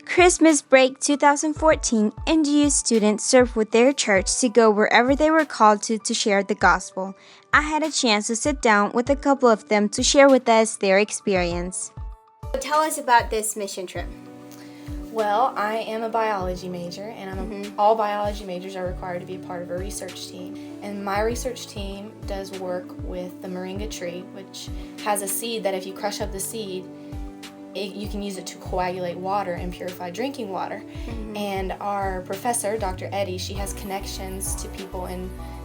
Christmas break 2014, NGU students served with their church to go wherever they were called to share the gospel. I had a chance to sit down with a couple of them to share with us their experience. Tell us about this mission trip. Well, I am a biology major, and all biology majors are required to be a part of a research team. And my research team does work with the moringa tree, which has a seed that if you crush up the seed, you can use it to coagulate water and purify drinking water. And our professor, Dr. Eddie, she has connections to people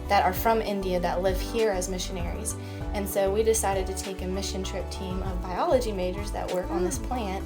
that are from India that live here as missionaries. And so we decided to take a mission trip team of biology majors that work on this plant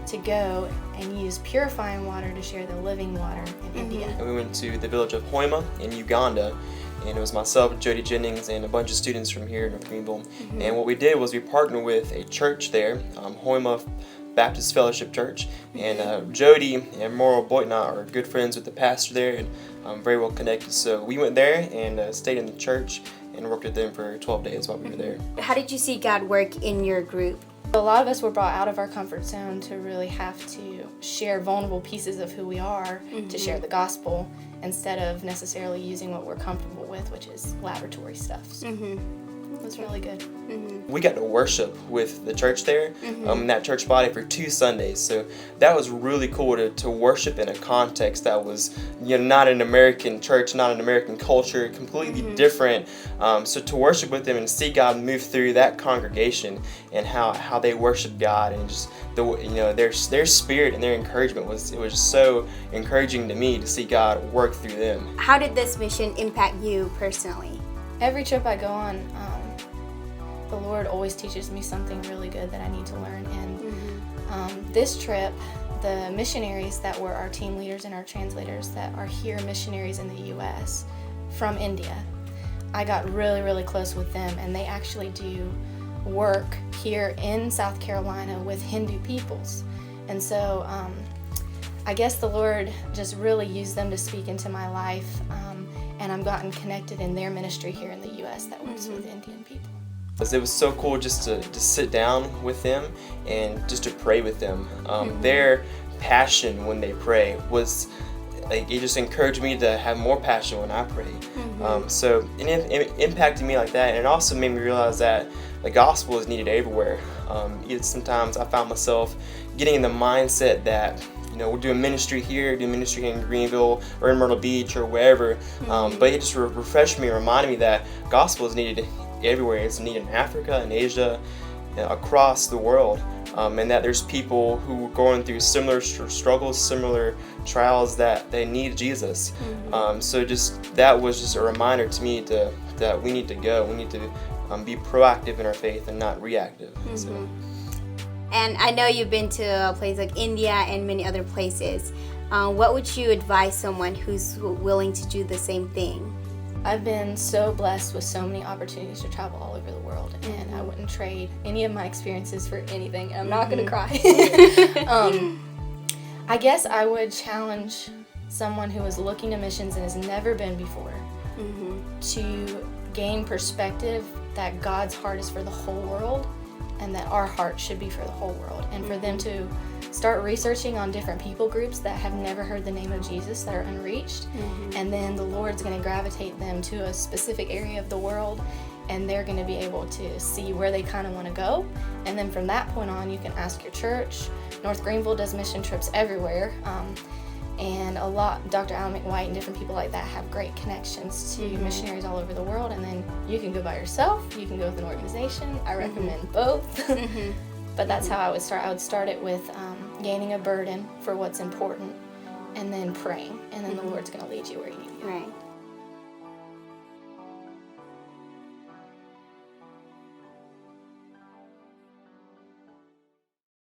to go and use purifying water to share the living water in India. And we went to the village of Hoima in Uganda, and it was myself, Jody Jennings, and a bunch of students from here in Greenville. And what we did was we partnered with a church there, Hoima Baptist Fellowship Church, and Jody and Moral Boitnot are good friends with the pastor there, and very well connected. So we went there and stayed in the church and worked with them for 12 days while we were there. How did you see God work in your group? A lot of us were brought out of our comfort zone to really have to share vulnerable pieces of who we are to share the gospel instead of necessarily using what we're comfortable with, which is laboratory stuff. So it was really good. We got to worship with the church there, in that church body for 2 Sundays. So that was really cool to worship in a context that was, not an American church, not an American culture, completely different. So to worship with them and see God move through that congregation and how they worship God, and just their spirit and their encouragement was so encouraging to me to see God work through them. How did this mission impact you personally? Every trip I go on, the Lord always teaches me something really good that I need to learn. And this trip, the missionaries that were our team leaders and our translators that are here missionaries in the U.S. from India, I got really, really close with them, and they actually do work here in South Carolina with Hindu peoples. And so I guess the Lord just really used them to speak into my life, and I've gotten connected in their ministry here in the U.S. that works with Indian people. It was so cool just to sit down with them and just to pray with them. Their passion when they pray was it just encouraged me to have more passion when I pray. So it impacted me like that, and it also made me realize that the gospel is needed everywhere. Sometimes I found myself getting in the mindset that we're doing ministry here, in Greenville or in Myrtle Beach or wherever, but it just refreshed me and reminded me that gospel is needed everywhere. It's needed in Africa and Asia, across the world, and that there's people who are going through similar struggles, similar trials, that they need Jesus. So that was just a reminder to me that we need to go. We need to be proactive in our faith and not reactive. So. And I know you've been to a place like India and many other places. What would you advise someone who's willing to do the same thing? I've been so blessed with so many opportunities to travel all over the world, and I wouldn't trade any of my experiences for anything. I'm not going to cry. I guess I would challenge someone who is looking to missions and has never been before to gain perspective that God's heart is for the whole world, and that our heart should be for the whole world, and for them to start researching on different people groups that have never heard the name of Jesus, that are unreached, and then the Lord's going to gravitate them to a specific area of the world, and they're going to be able to see where they kind of want to go. And then from that point on, you can ask your church. North Greenville does mission trips everywhere, and Dr. Alan McWhite and different people like that have great connections to missionaries all over the world. And then you can go by yourself, you can go with an organization. I recommend both. But that's how I would start. I would start it with gaining a burden for what's important, and then praying, and then the Lord's going to lead you where you need to go. Right.